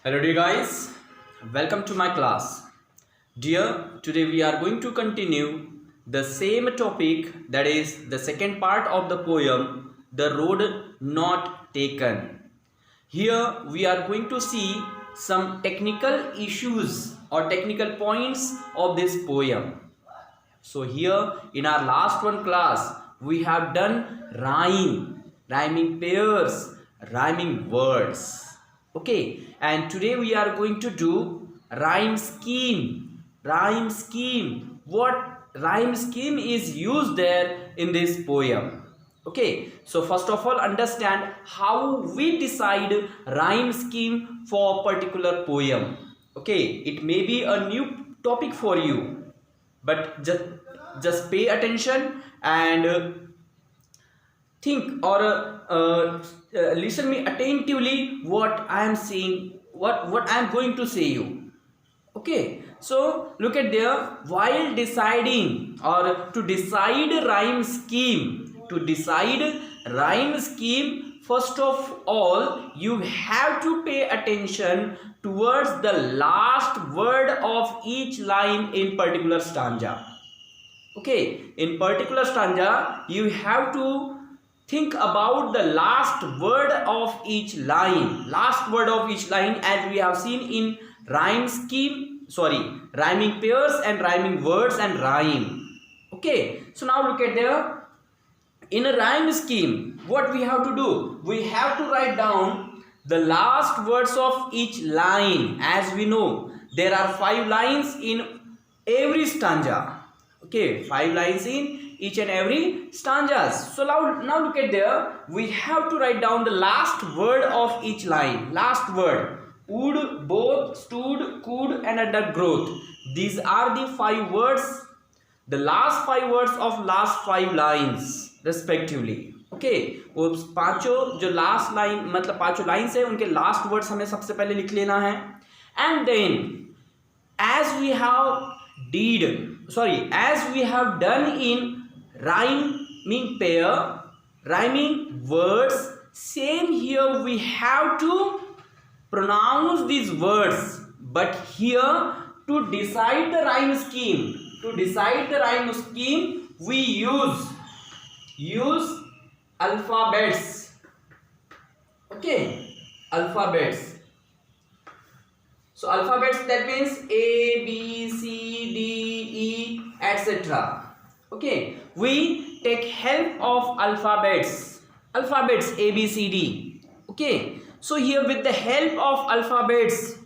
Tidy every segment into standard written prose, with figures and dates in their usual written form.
Hello dear guys, welcome to my class. Dear, today we are going to continue the same topic, that is the second part of the poem, The Road Not Taken. Here we are going to see some technical issues or technical points of this poem. So here in our last one class, we have done rhyming pairs, rhyming words. Okay, and today we are going to do rhyme scheme. Rhyme scheme. What rhyme scheme is used there in this poem? Okay, so first of all, understand how we decide rhyme scheme for a particular poem. Okay, it may be a new topic for you, but just pay attention and think or listen me attentively what I am saying, what I am going to say you. Okay, so look at there. While deciding or to decide rhyme scheme, first of all you have to pay attention towards the last word of each line in particular stanza. Okay, in particular stanza you have to think about the last word of each line, as we have seen in rhyming pairs and rhyming words and rhyme. Okay, so now look at there. In a rhyme scheme, what we have to do? We have to write down the last words of each line. As we know, there are 5 lines in every stanza. Okay, 5 lines in each and every stanzas. So now look at there. We have to write down the last word of each line. Last word. Would, both, stood, could and undergrowth. These are the 5 words. The last 5 words of last 5 lines respectively. Okay, वो पांचों जो last line मतलब पांचों lines है उनके last words हमें सबसे पहले लिख लेना है. And then as we have done in rhyming pair, rhyming words, same here we have to pronounce these words. But here to decide the rhyme scheme, we use alphabets. Okay, alphabets. So alphabets, that means A, B, C, D, E, etc. Okay, we take help of alphabets A, B, C, D. Okay, so here with the help of alphabets,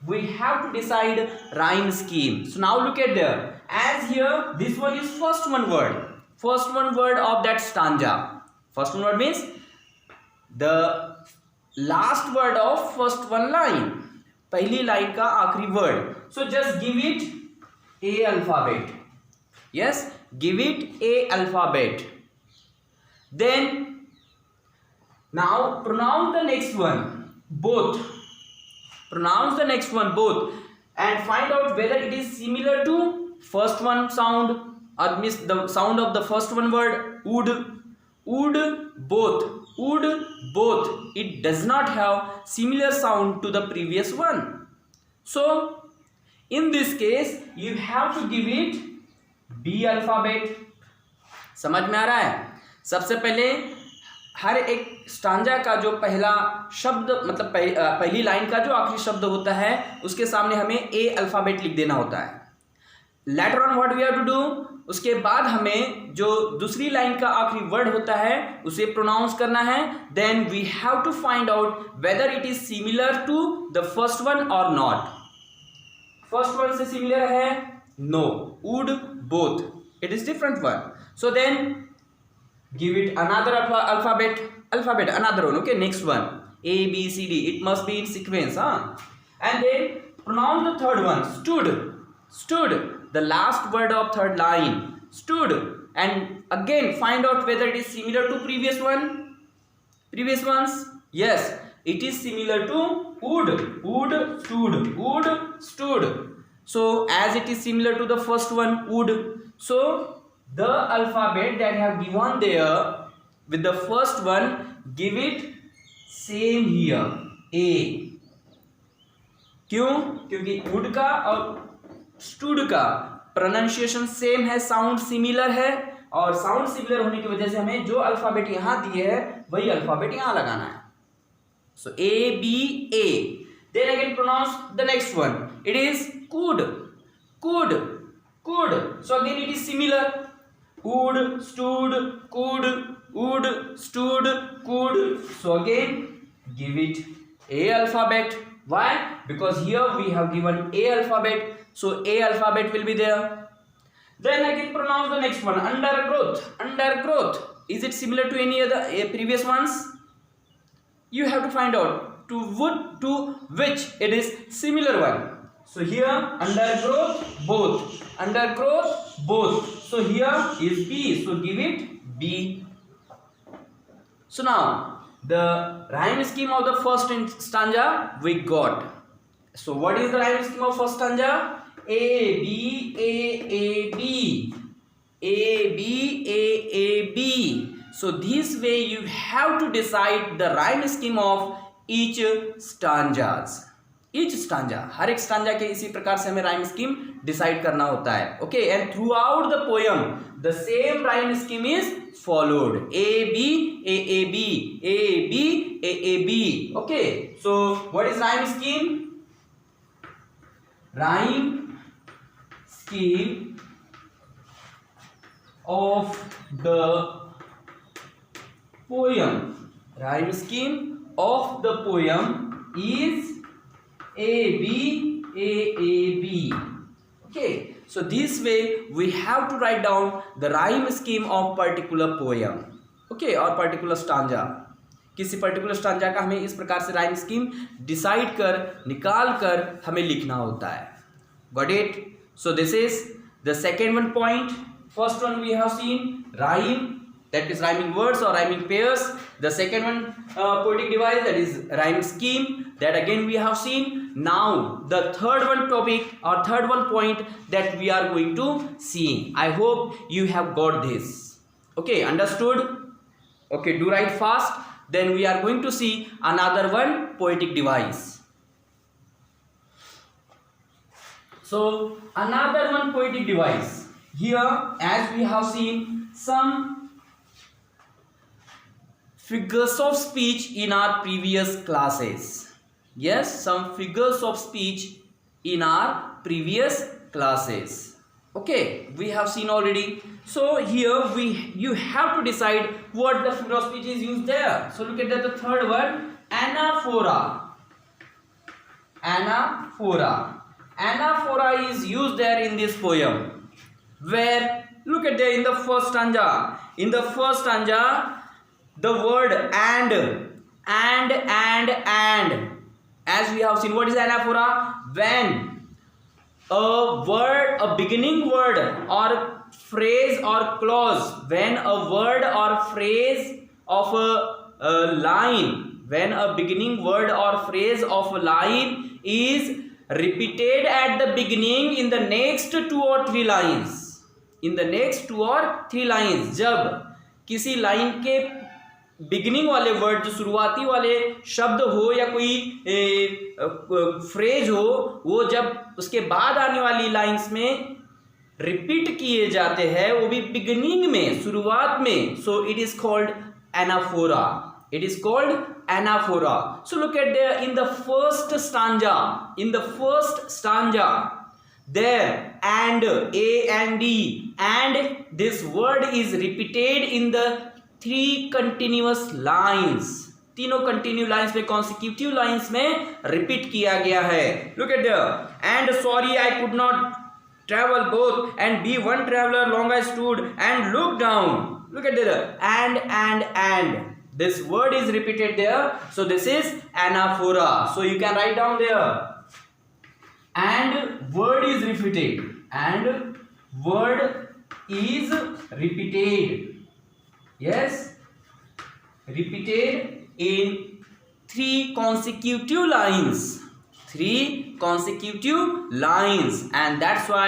we have to decide rhyme scheme. So now look at there. As here, this one is first one word of that stanza. First one word means the last word of first one line, पहली line का आखिरी word. So just give it a alphabet. Yes, give it a alphabet. Then now pronounce the next one both. And find out whether it is similar to first one sound, or miss the sound of the first one word. Would, both. It does not have similar sound to the previous one. So in this case you have to give it B alphabet. समझ में आ रहा है? सबसे पहले हर एक stanza का जो पहला शब्द मतलब पहली लाइन का जो आखिरी शब्द होता है उसके सामने हमें ए अल्फाबेट लिख देना होता है. Later on what we have to do, उसके बाद हमें जो दूसरी लाइन का आखिरी वर्ड होता है उसे प्रोनाउंस करना है. Then we have to find out whether it is similar to the first one और नॉट. फर्स्ट वन से सिमिलर है? No. Wood, both, it is different one. So then give it another alphabet, another one. Okay, next one, A, B, C, D. It must be in sequence, and then pronounce the third one. Stood, the last word of third line. Stood, and again find out whether it is similar to previous ones. Yes, it is similar to would, stood. So as it is similar to the first one, would, so the alphabet that I have given there with the first one, give it same here A. क्यों? क्योंकि would का और stood का pronunciation same है, sound similar है, और sound similar होने की वजह से हमें जो अल्फाबेट यहां दिए है वही अल्फाबेट यहां लगाना है। So A B A. Then again pronounce the next one, it is could could could. So again it is similar, would stood could would stood could. So again give it a alphabet. Why? Because here we have given a alphabet, so a alphabet will be there. Then again pronounce the next one, undergrowth. Undergrowth, is it similar to any other previous ones? You have to find out to which it is similar one. So here undergrowth both, undergrowth both, so here is B, so give it B. So now the rhyme scheme of the first stanza we got. So what is the rhyme scheme of first stanza? A B A A B A B A A B. So this way you have to decide the rhyme scheme of each stanzas. Each stanza, हर एक stanza के इसी प्रकार से हमें rhyme scheme decide करना होता है। Okay, and throughout the poem the same rhyme scheme is followed, A B A A B A B A A B. Okay, so what is rhyme scheme? Rhyme scheme of the poem, rhyme scheme of the poem is A B A A B. Okay, so this way we have to write down the rhyme scheme of particular poem. Okay, or particular stanza. किसी particular stanza का हमें इस प्रकार से rhyme scheme decide कर, निकाल कर हमें लिखना होता है। Got it? So this is the second one point. First one we have seen rhyme, that is rhyming words or rhyming pairs. The second one poetic device, that is rhyme scheme, that again we have seen. Now the third one topic or third one point that we are going to see. I hope you have got this. Okay, understood? Okay, do write fast. Then we are going to see another one, poetic device. So another one, poetic device. Here as we have seen some figures of speech in our previous classes. Yes, some figures of speech in our previous classes. Okay, we have seen already. So here you have to decide what the figure of speech is used there. So look at the third one, anaphora. Anaphora. Anaphora is used there in this poem. Where, look at there in the first stanza. In the first stanza, the word and. As we have seen, what is anaphora? When a word, a beginning word or phrase or clause, when a word or phrase of a line, when a beginning word or phrase of a line is repeated at the beginning in the next 2 or 3 lines, in the next 2 or 3 lines, जब किसी line के beginning वाले word, जो शुरुआती वाले शब्द हो या कोई फ्रेज हो, वो जब उसके बाद आने वाली लाइंस में रिपीट किए जाते हैं, वो भी बिगिनिंग में, शुरुआत में, so it is called anaphora. It is called anaphora. So look at there in the first stanza. In the first stanza, there and a and d, and this word is repeated in the 3 continuous lines. तीनों continue lines में, consecutive lines में repeat किया गया है. Look at there. And sorry I could not travel both, and be one traveler long I stood and looked down. Look at there. And. This word is repeated there. So this is anaphora. So you can write down there. And word is repeated. And word is repeated. Yes. Repeated in 3 consecutive lines. 3 consecutive lines. And that's why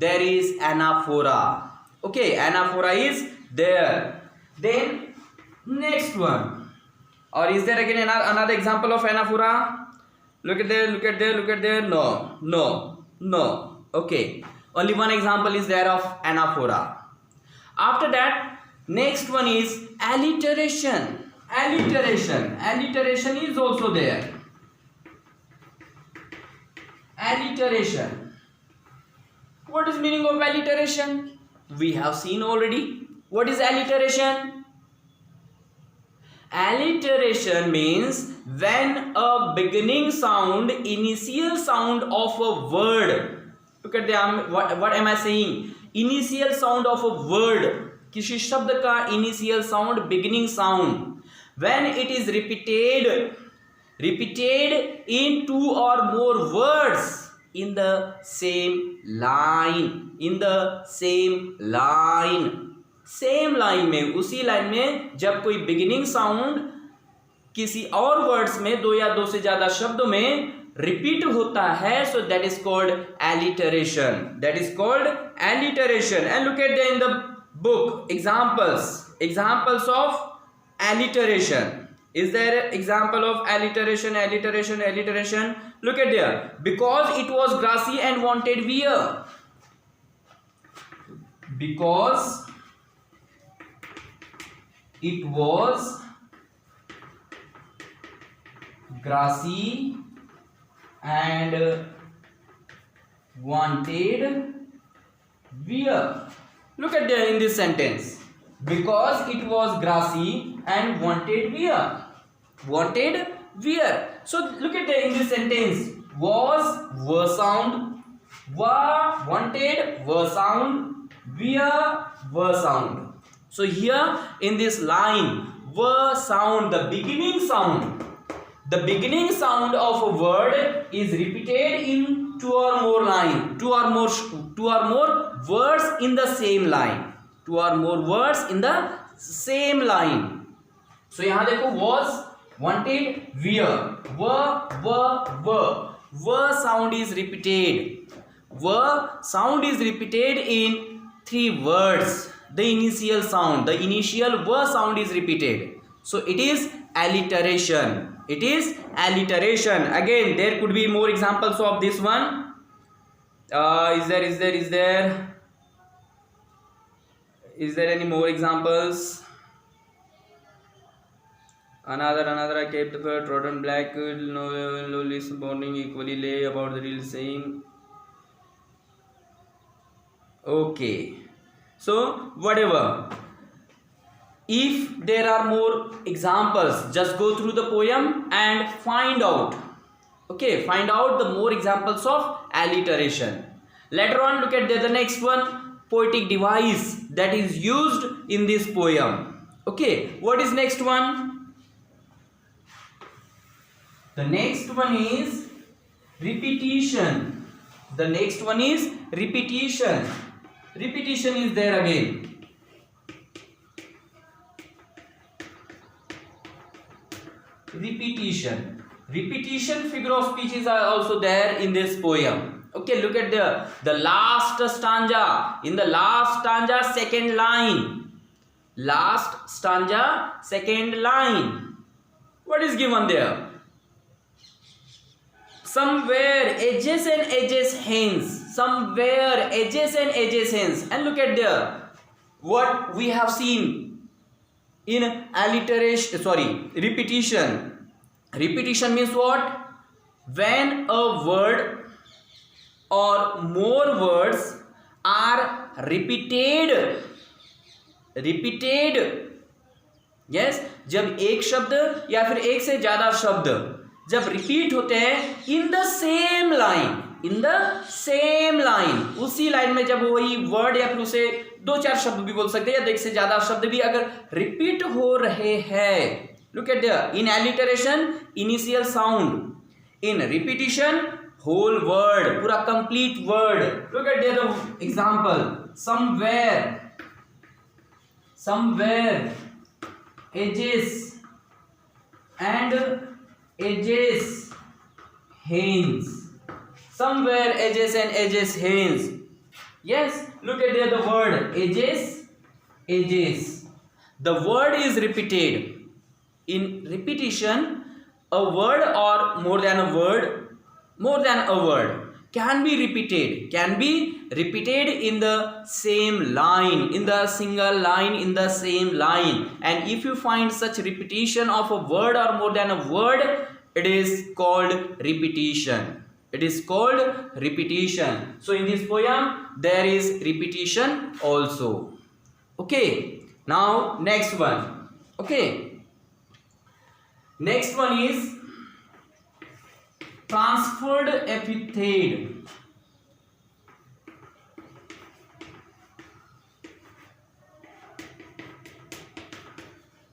there is anaphora. Okay. Anaphora is there. Then next one, Or is there again another example of anaphora? Look at there, look at there, look at there. No, no, no. Okay. Only one example is there of anaphora. After that, next one is alliteration. Alliteration. Alliteration is also there. Alliteration. What is meaning of alliteration? We have seen already. What is alliteration? Alliteration means when a beginning sound, initial sound of a word. Look at the what am I saying? Initial sound of a word. किसी शब्द का initial sound, beginning sound. When it is repeated in two or more words in the same line. In the same line. Same line में, उसी line में जब कोई beginning sound किसी और वर्ड्स में, दो या दो से ज्यादा शब्दों में रिपीट होता है, so that is called alliteration. That is called alliteration. And look at the in the book examples of alliteration. Is there example of alliteration? Look at there. Because it was grassy and wanted wear. Because it was grassy and wanted wear. Look at there in this sentence. Because it was grassy and wanted wear. Wanted wear. So look at there in this sentence. Was, were sound. Were, wanted, were sound. Wear, were sound. So here in this line, were sound, the beginning sound. The beginning sound of a word is repeated in two or more line, two or more words in the same line. Two or more words in the same line. So यहाँ देखो was, wanted, wear. Were sound is repeated. Were sound is repeated in three words. The initial sound, the initial were sound is repeated. So it is alliteration. It is alliteration. Again, there could be more examples of this one. Is there any more examples? Another I kept the bird rotten black no list morning equally lay about the real saying. Okay. So whatever, if there are more examples, just go through the poem and find out. Okay, find out the more examples of alliteration. Later on, look at the next one, poetic device that is used in this poem. Okay, what is next one? The next one is repetition. The next one is repetition. Repetition is there again. Repetition. Repetition figure of speeches are also there in this poem. Okay, look at the last stanza. In the last stanza, second line. Last stanza, second line. What is given there? Somewhere edges and edges hence. Somewhere edges and edges hence. And look at there. What we have seen in alliteration, repetition. Repetition means what? When a word or more words are repeated. Yes, जब एक शब्द या फिर एक से ज्यादा शब्द जब रिपीट होते हैं इन द सेम लाइन, उसी लाइन में जब वही वर्ड या फिर उसे दो चार शब्द भी बोल सकते हैं या एक से ज्यादा शब्द भी अगर रिपीट हो रहे हैं. Look at there. In alliteration initial sound, in repetition whole word, पूरा complete word. Look at there the example. Somewhere edges and edges hence. Somewhere edges and edges hence. Yes, look at there the word edges. The word is repeated. in repetition, a word or more than a word can be repeated in the same line, in the single line, in the same line. And if you find such repetition of a word or more than a word, it is called repetition. It is called repetition. So in this poem there is repetition also. Okay, now next one. Okay, next one is transferred epithet.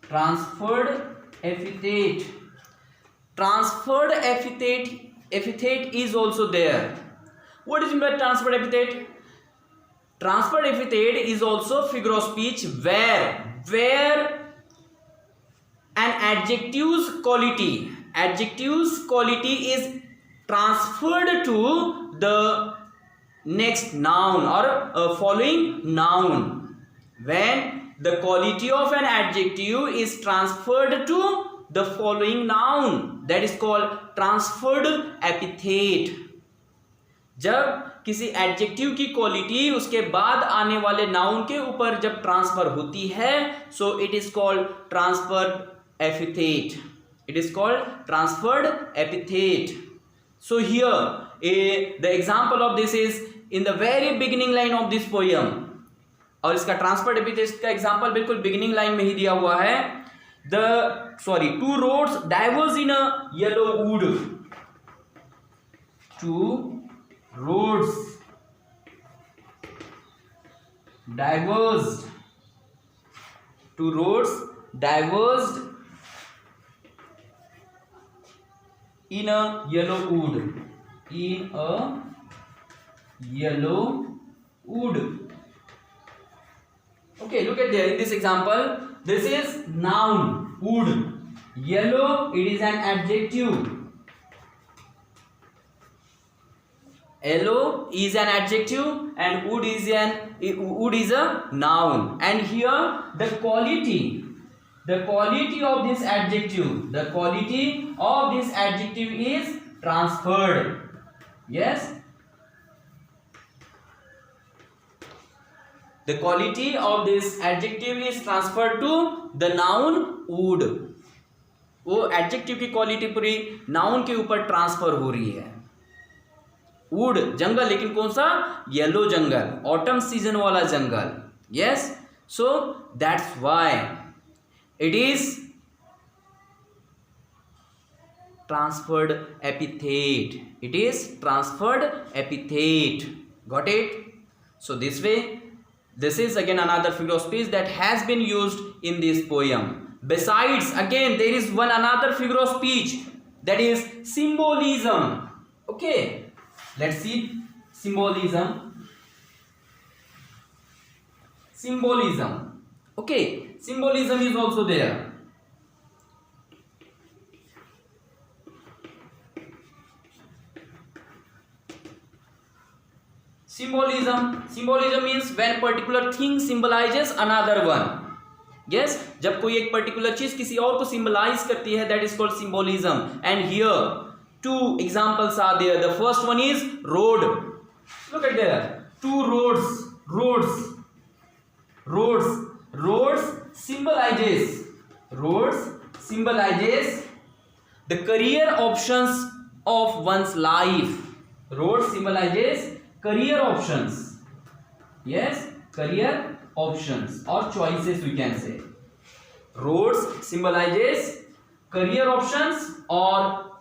Transferred epithet. Transferred epithet is also there. What is meant by transferred epithet? Transferred epithet is also figure of speech where an adjective's quality is transferred to the next noun or following noun. When the quality of an adjective is transferred to the following noun, that is called transferred epithet. जब किसी adjective की quality उसके बाद आने वाले noun के ऊपर जब ट्रांसफर होती है, so it is called transferred epithet. It is called transferred epithet. So here the example of this is in the very beginning line of this poem. और इसका transferred epithet का example बिल्कुल beginning line में ही दिया हुआ है. Two roads diverge in a yellow wood. Two roads diverged. Two roads diverged in a yellow wood. In a yellow wood. Okay, look at there in this example. This is noun wood. Yellow, it is an adjective. Yellow is an adjective and wood is a noun. And here the quality of this adjective is transferred. Yes, the quality of this adjective is transferred to the noun wood. वो adjective की quality पूरी noun के ऊपर transfer हो रही है. Would जंगल, लेकिन कौन सा? येलो जंगल, ऑटम सीजन वाला जंगल. Yes, so that's why it is transferred epithet. It is transferred epithet. Got it? So this way, this is again another figure of speech that has been used in this poem. Besides, again there is another figure of speech, that is symbolism. Okay, let's see symbolism. Okay, symbolism is also there. Symbolism means when particular thing symbolizes another one. Yes, जब कोई एक particular चीज किसी और को symbolize करती है, that is called symbolism. And here two examples are there. The first one is road. Look at there, two roads symbolizes the career options of one's life. Road symbolizes career options. Yes, career options or choices we can say. Roads symbolizes career options or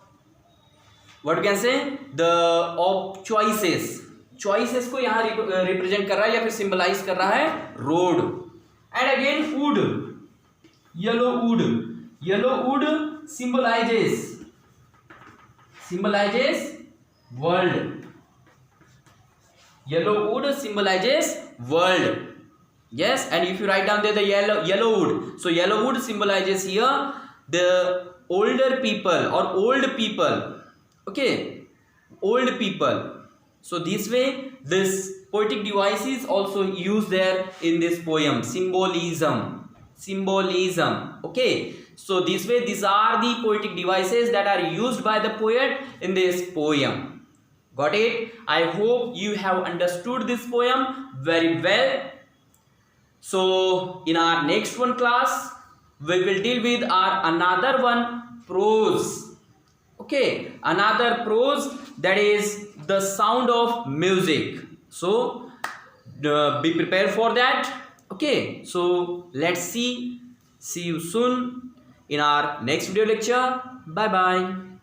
what can say the choices. Choices को यहाँ represent कर रहा है या फिर symbolize कर रहा है road. And again wood, yellow wood symbolizes world. Yellow wood symbolizes world. Yes, and if you write down there the yellow wood, so yellow wood symbolizes here the older people or old people. Okay, old people. So this way this poetic device is also used there in this poem. Symbolism. Okay, So this way, these are the poetic devices that are used by the poet in this poem. Got it? I hope you have understood this poem very well. So in our next one class, we will deal with our another one, prose. Okay, another prose, that is the sound of music. So be prepared for that. Okay, so let's see you soon in our next video lecture. Bye bye.